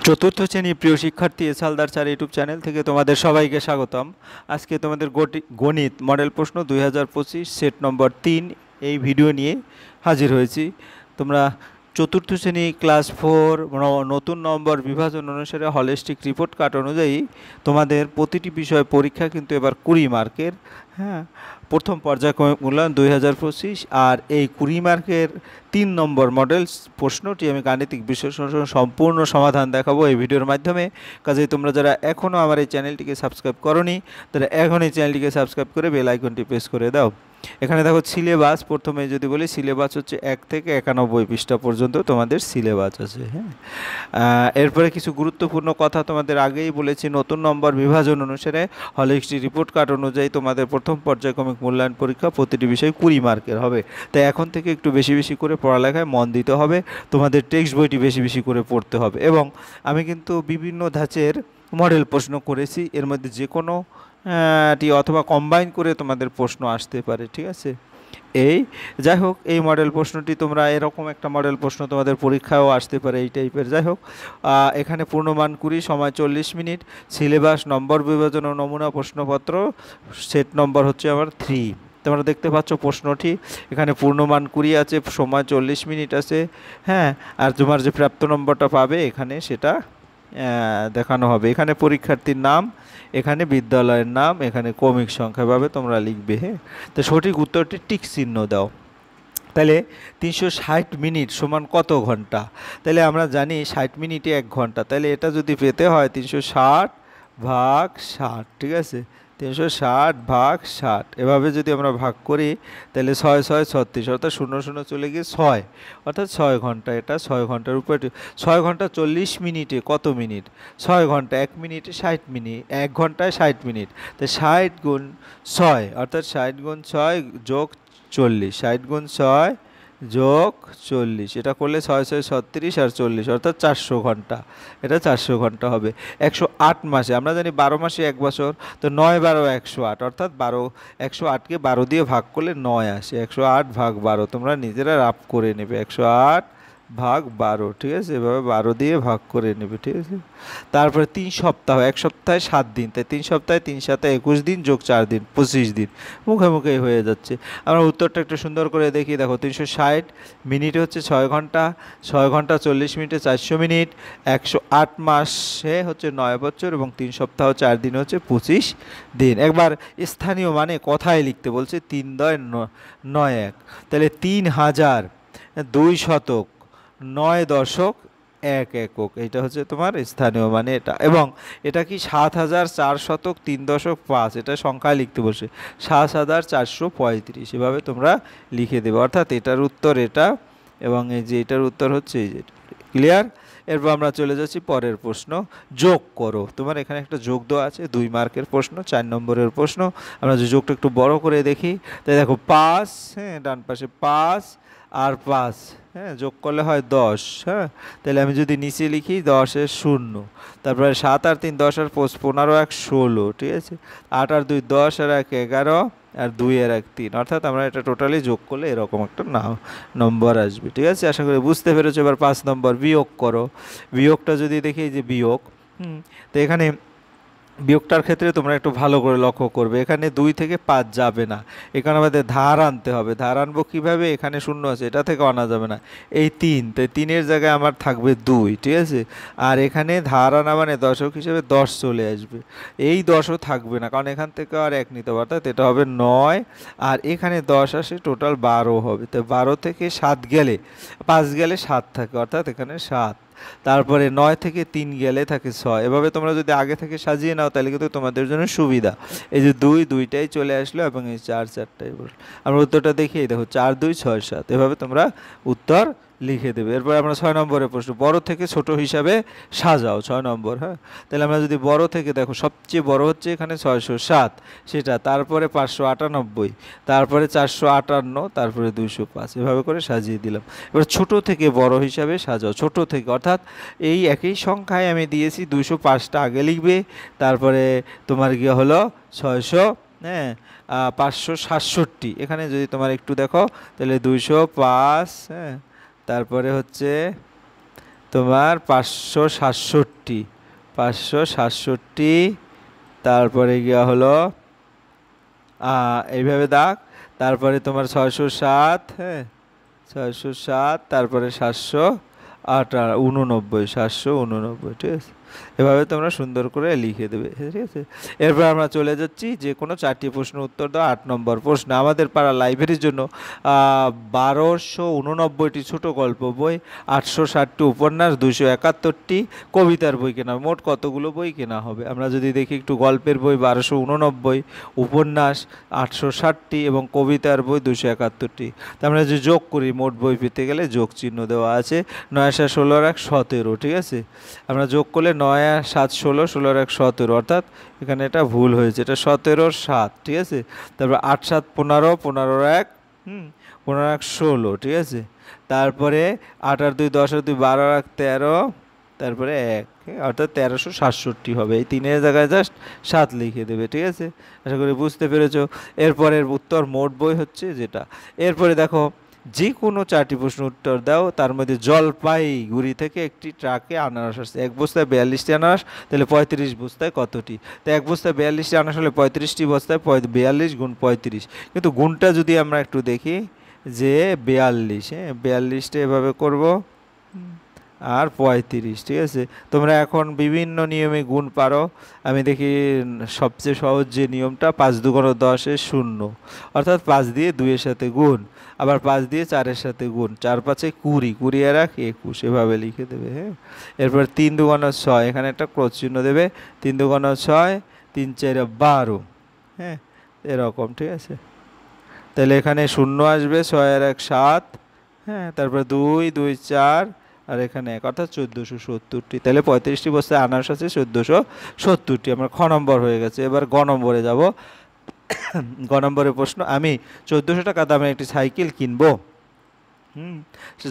চতুর্থ শ্রেণী প্রিয় শিক্ষার্থী এসহালদার স্যার ইউটিউব চ্যানেল থেকে তোমাদের সবাইকে স্বাগতম। আজকে তোমাদের গণিত মডেল প্রশ্ন 2025 সেট নম্বর 3 এই ভিডিও নিয়ে হাজির হয়েছি। তোমরা চতুর্থ শ্রেণী ক্লাস 4 নতুন নম্বর বিভাজন অনুসারে হলিস্টিক রিপোর্ট কার্ড অনুযায়ী তোমাদের প্রতিটি বিষয় পরীক্ষা কিন্তু এবার 20 মার্কের। হ্যাঁ, প্রথম পর্যায়ক্রমিক মূল্যায়ন 2025 আর এই 20 মার্কের 3 নম্বর মডেল প্রশ্নটি আমি গাণিতিক বিশ্লেষণ সম্পূর্ণ সমাধান দেখাবো এই ভিডিওর মাধ্যমে। কাজেই তোমরা যারা এখনও আমার এই চ্যানেলটিকে সাবস্ক্রাইব করোনি তারা এখন এই চ্যানেলটিকে সাবস্ক্রাইব করে বেল আইকনটি প্রেস করে দাও। এখানে দেখো সিলেবাস, প্রথমে যদি বলি সিলেবাস হচ্ছে 1 থেকে 91 পৃষ্ঠা পর্যন্ত তোমাদের সিলেবাস আছে। হ্যাঁ, এরপরে কিছু গুরুত্বপূর্ণ কথা তোমাদের আগেই বলেছি। নতুন নম্বর বিভাজন অনুসারে হলিস্টিক রিপোর্ট কার্ড অনুযায়ী তোমাদের প্রথম পর্যায়ক্রমিক মূল্যায়ন পরীক্ষা প্রতিটি বিষয় 20 মার্কের হবে। তাই এখন থেকে একটু বেশি বেশি করে পড়ালেখায় মন দিতে হবে, তোমাদের টেক্সট বইটি বেশি বেশি করে পড়তে হবে। এবং আমি কিন্তু বিভিন্ন ধাঁচের মডেল প্রশ্ন করেছি, এর মধ্যে যে কোনো অথবা কম্বাইন করে তোমাদের প্রশ্ন আসতে পারে। ঠিক আছে, যাই হোক এই মডেল প্রশ্নটি তোমরা এরকম একটা মডেল প্রশ্ন তোমাদের পরীক্ষায়ও আসতে পারে এই টাইপের। যাই হোক, এখানে পূর্ণমান 20, সময় 40 মিনিট, সিলেবাস, নম্বর বিভাজন ও নমুনা প্রশ্নপত্র, সেট নম্বর হচ্ছে আমার 3। তোমরা দেখতে পাচ্ছ প্রশ্নটি এখানে পূর্ণমান 20 আছে, সময় 40 মিনিট আছে। হ্যাঁ, আর তোমার যে প্রাপ্ত নম্বরটা পাবে এখানে সেটা দেখানো হবে। এখানে পরীক্ষার্থীর নাম, এখানে বিদ্যালয়ের নাম, এখানে ক্রমিক সংখ্যা ভাবে তোমরা লিখবে। হ্যাঁ, তো সঠিক উত্তরটি টিক চিহ্ন দাও। তাহলে 360 মিনিট সমান কত ঘন্টা? তাহলে আমরা জানি 60 মিনিটে 1 ঘন্টা। তাহলে এটা যদি পেতে হয় 360 ভাগ 60, ঠিক আছে, 360 ভাগ 60 এভাবে যদি আমরা ভাগ করি তাহলে 6 6 36, অর্থাৎ 0 0 চলে গিয়ে 6, অর্থাৎ 6 ঘন্টা। এটা 6 ঘন্টার উপরে 6 ঘন্টা 40 মিনিটে কত মিনিট? 6 ঘন্টা 1 মিনিটে 60 মিনিট, 1 ঘন্টায় 60 মিনিট। তো 60 গুণ 6, অর্থাৎ 60 গুণ 6 যোগ 40, 60 গুণ 6 যোগ 40, এটা করলে 6 6 36 আর 40, অর্থাৎ 400 ঘন্টা। এটা 400 ঘন্টা হবে। 108 মাসে, আমরা জানি 12 মাসে 1 বছর, তো 9 12 108, অর্থাৎ 108কে 12 দিয়ে ভাগ করলে 9 আসে। 108 ভাগ 12 তোমরা নিজেরা রাফ করে নেবে, 108 ভাগ 12, ঠিক আছে, এভাবে 12 দিয়ে ভাগ করে নেবে। ঠিক আছে, তারপরে 3 সপ্তাহ, 1 সপ্তাহে 7 দিন, তাই 3 সপ্তাহে 3 7 21 দিন যোগ 4 দিন 25 দিন, মুখে মুখেই হয়ে যাচ্ছে। আমরা উত্তরটা একটু সুন্দর করে দেখি। দেখো 360 মিনিটে হচ্ছে 6 ঘন্টা, 6 ঘন্টা 40 মিনিটে 400 মিনিট, 108 মাসে হচ্ছে 9 বছর এবং 3 সপ্তাহ 4 দিন হচ্ছে 25 দিন। একবার স্থানীয় মানে কথায় লিখতে বলছে, 3 10 9 1, তাহলে 3002 শতক 9 দশক 1 একক, এটা হচ্ছে তোমার স্থানীয় মানে এটা। এবং এটা কি 7004 শতক 3 দশক 5, এটা সংখ্যায় লিখতে বসে 7435, এভাবে তোমরা লিখে দেবে। অর্থাৎ এটার উত্তর এটা এবং এই যে এটার উত্তর হচ্ছে এই যে। ক্লিয়ার? এরপর আমরা চলে যাচ্ছি পরের প্রশ্ন, যোগ করো। তোমার এখানে একটা যোগ দেওয়া আছে, 2 মার্কের প্রশ্ন, 4 নম্বরের প্রশ্ন। আমরা যে যোগটা একটু বড় করে দেখি, তাই দেখো 5, হ্যাঁ, ডান পাশে 5 আর 5, হ্যাঁ, যোগ করলে হয় 10। হ্যাঁ, তাহলে আমি যদি নিচে লিখি 10 এর 0, তারপরে 7 আর 3 10 আর 5 15 1 16, ঠিক আছে, 8 আর 2 10 আর 1 11 আর 2 আর 1 3, অর্থাৎ আমরা এটা টোটালি যোগ করলে এরকম একটা নম্বর আসবে। ঠিক আছে, আশা করি বুঝতে পেরেছো। এবার 5 নম্বর, বিয়োগ করো। বিয়োগটা যদি দেখি যে বিয়োগ, তো এখানে বিয়োগটার ক্ষেত্রে তোমরা একটু ভালো করে লক্ষ্য করবে, এখানে 2 থেকে 5 যাবে না, এখানে আমাদের ধার আনতে হবে। ধার আনবো কীভাবে? এখানে 0 আছে, এটা থেকে আনা যাবে না। এই 3, তো 3-এর জায়গায় আমার থাকবে 2, ঠিক আছে, আর এখানে ধার আনা মানে দশক হিসেবে 10 চলে আসবে। এই 10ও থাকবে না, কারণ এখান থেকে আর 1 নিতে পারো, অর্থাৎ এটা হবে 9, আর এখানে 10 আসে, টোটাল 12 হবে। তো 12 থেকে 7 গেলে 5 গেলে 7 থাকে, অর্থাৎ এখানে 7। তারপরে 9 থেকে 3 গেলে থাকে 6। এভাবে তোমরা যদি আগে থেকে সাজিয়ে নাও তাহলে কিন্তু তোমাদের জন্য সুবিধা। এই যে 2টাই চলে আসলো এবং এই 4টাই বসলো। আমরা উত্তরটা দেখি, দেখো 4 2 6 7, এভাবে তোমরা উত্তর লিখে দেবে। এরপর আমরা 6 নম্বরের প্রশ্ন, বড় থেকে ছোট হিসাবে সাজাও। 6 নম্বর, হ্যাঁ, তাহলে আমরা যদি বড় থেকে, দেখো সবচেয়ে বড় হচ্ছে এখানে 607, সেটা, তারপরে 598, তারপরে 458, তারপরে 205, এভাবে করে সাজিয়ে দিলাম। এবার ছোট থেকে বড় হিসাবে সাজাও। ছোট থেকে, অর্থাৎ এই একই সংখ্যায় আমি দিয়েছি 205টা আগে লিখবে, তারপরে তোমার গিয়ে হলো 600, হ্যাঁ, 567, এখানে যদি তোমার একটু দেখো তাহলে 205, হ্যাঁ, তারপরে হচ্ছে তোমার 567, 567, তারপরে গিয়া হলো এইভাবে দাগ, তারপরে তোমার 607, হ্যাঁ 607, তারপরে 789, 789, ঠিক আছে। এভাবে তোমরা সুন্দর করে লিখে দেবে, ঠিক আছে। এরপর আমরা চলে যাচ্ছি যে কোনো 4টি প্রশ্ন উত্তর দাও। 8 নম্বর প্রশ্ন, আমাদের পাড়া লাইব্রেরির জন্য 1289টি ছোট গল্প বই, 860টি উপন্যাস, 271টি কবিতার বই কেনা হবে। মোট কতগুলো বই কেনা হবে? আমরা যদি দেখি একটু, গল্পের বই 1289, উপন্যাস 860টি এবং কবিতার বই 271টি। তা আমরা যদি যোগ করি, মোট বই পেতে গেলে যোগ চিহ্ন দেওয়া আছে। 9 7 16 1 17, ঠিক আছে। আমরা যোগ করলে 9 7 16, 16 1 17, অর্থাৎ এখানে এটা ভুল হয়েছে, এটা 17 7, ঠিক আছে। তারপর 8 7 15, 15 1 15 1 16, ঠিক আছে। তারপরে 8 আর 2 10 আর 2 12 1 13, তারপরে 1, অর্থাৎ 1367 হবে। এই 3-এর জায়গায় জাস্ট 7 লিখে দেবে, ঠিক আছে। আশা করি বুঝতে পেরেছো। এরপরের উত্তর মোট বই হচ্ছে যেটা। এরপরে দেখো, যে কোনো 4টি প্রশ্ন উত্তর দাও। তার মধ্যে জলপাইগুড়ি থেকে একটি ট্রাকে আনারস আসছে। 1 বস্তায় 42টি আনারস, তাহলে 35 বস্তায় কতটি? তো 1 বস্তায় 42টি আনারস হলে 35টি বস্তায় 42 গুণ 35, কিন্তু গুণটা যদি আমরা একটু দেখি যে 42, হ্যাঁ 42টা এভাবে করব আর 35, ঠিক আছে। তোমরা এখন বিভিন্ন নিয়মে গুণ পারো। আমি দেখি সবচেয়ে সহজ যে নিয়মটা, 5 2 10 0, অর্থাৎ 5 দিয়ে 2-এর সাথে গুণ, আবার 5 দিয়ে 4-এর সাথে গুণ, 4 5 20, 20 আর 1 21, এভাবে লিখে দেবে, হ্যাঁ। এরপর 3 2 6, এখানে একটা ক্রস চিহ্ন দেবে। 3 2 6, 3 4 12, হ্যাঁ এরকম, ঠিক আছে। তাহলে এখানে 0 আসবে, 6 আর 1 7, হ্যাঁ তারপর 2 2 4, আর এখানে 1, অর্থাৎ 1470টি। তাহলে 35টি বস্তায় আনারস আছে 1470টি। আমার খ নম্বর হয়ে গেছে। এবার গ নম্বরে যাব। গ নম্বরের প্রশ্ন, আমি 1400 টাকা দামের একটি সাইকেল কিনবো,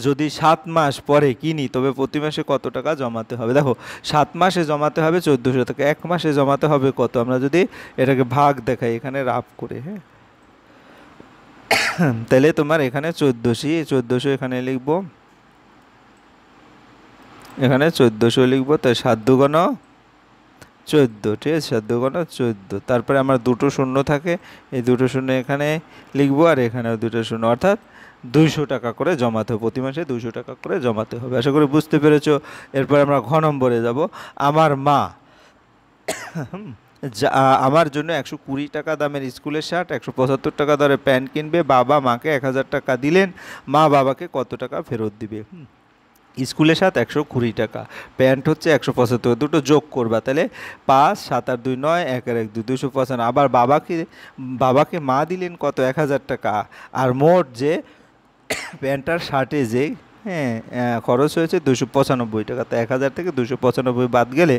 যদি 7 মাস পরে কিনি তবে প্রতি মাসে কত টাকা জমাতে হবে? দেখো 7 মাসে জমাতে হবে 1400 টাকা, 1 মাসে জমাতে হবে কত? আমরা যদি এটাকে ভাগ দেখাই এখানে রাফ করে, হ্যাঁ তাহলে তোমার এখানে 1400 এখানে লিখবো, এখানে 1400 লিখবো। তাই 7 2 14, ঠিক আছে, 7 2 14। তারপরে আমার দুটো শূন্য থাকে, এই দুটো শূন্য এখানে লিখবো আর এখানেও দুটো শূন্য, অর্থাৎ 200 টাকা করে জমাতে হবে, প্রতি মাসে 200 টাকা করে জমাতে হবে। আশা করি বুঝতে পেরেছো। এরপর আমরা ঘ নম্বরে যাব। আমার মা আমার জন্য 120 টাকা দামের স্কুলের শার্ট, 175 টাকা দামের প্যান্ট কিনবে। বাবা মাকে 1000 টাকা দিলেন, মা বাবাকে কত টাকা ফেরত দিবে? স্কুলের সাথে 120 টাকা, প্যান্ট হচ্ছে 175, দুটো যোগ করবা, তাহলে 5 7 আর 2 9, 1 আর 1 2, 295। আবার বাবাকে মা দিলেন কত? 1000 টাকা। আর মোট যে প্যান্টার শার্টে যে খরচ হয়েছে 295 টাকা। তো 1000 থেকে 295 বাদ গেলে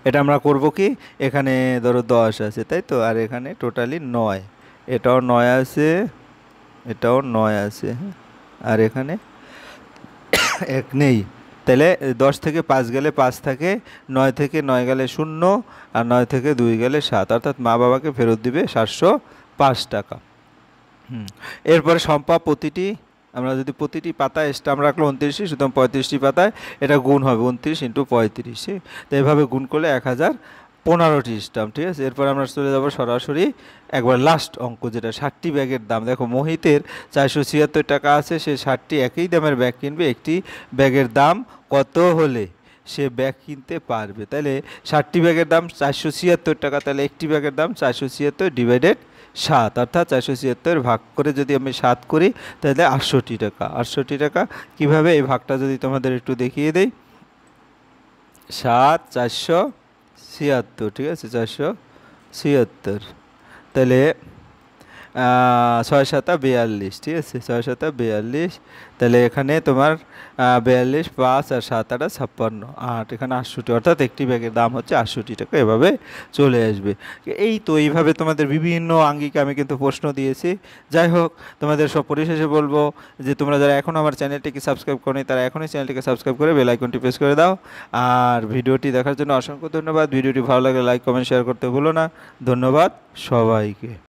এটা আমরা করব কি, এখানে ধরো 10 আছে তাই তো, আর এখানে টোটালি 9, এটাও 9 আছে, এটাও 9 আছে, আর এখানে 1 নেই। তাহলে 10 থেকে 5 গেলে 5 থাকে, 9 থেকে 9 গেলে 0, আর 9 থেকে 2 গেলে 7, অর্থাৎ মা বাবাকে ফেরত দিবে 705 টাকা। এরপরে সম্পা প্রতিটি, আমরা যদি প্রতিটি পাতায় স্টাম্প রাখলো 29, সুতরাং 35টি পাতায় এটা গুণ হবে 29 × 35, তো এভাবে গুণ করলে 1015টি স্টাম্প, ঠিক আছে। এরপর আমরা চলে যাব সরাসরি একবার লাস্ট অঙ্ক, যেটা 60টি ব্যাগের দাম। দেখো মোহিতের 476 টাকা আছে, সে 60টি একই দামের ব্যাগ কিনবে। একটি ব্যাগের দাম কত হলে সে ব্যাগ কিনতে পারবে? তাহলে 60টি ব্যাগের দাম 476 টাকা, তাহলে একটি ব্যাগের দাম 476 ডিভাইডেড 7, অর্থাৎ 476 ভাগ করে যদি আমি 7 করি তাহলে 68 টাকা। 68 টাকা কীভাবে, এই ভাগটা যদি তোমাদের একটু দেখিয়ে দেই। 7 476, ঠিক আছে, 476, তাহলে 6 7 42, ঠিক আছে, 6 7 42, তাহলে এখানে তোমার 42, 5 আর 7 8 56, 8, এখানে 68, অর্থাৎ একটি ব্যাগের দাম হচ্ছে 68 টাকা। এভাবে চলে আসবে। এই তো এইভাবে তোমাদের বিভিন্ন আঙ্গিকে আমি কিন্তু প্রশ্ন দিয়েছি। যাই হোক, তোমাদের সব পরিশেষে বলবো যে তোমরা যারা এখন আমার চ্যানেলটিকে সাবস্ক্রাইব করনি তারা এখনই চ্যানেলটিকে সাবস্ক্রাইব করে বেল আইকনটি প্রেস করে দাও। আর ভিডিওটি দেখার জন্য অসংখ্য ধন্যবাদ। ভিডিওটি ভালো লাগলে লাইক কমেন্ট শেয়ার করতে ভুলো না। ধন্যবাদ সবাইকে।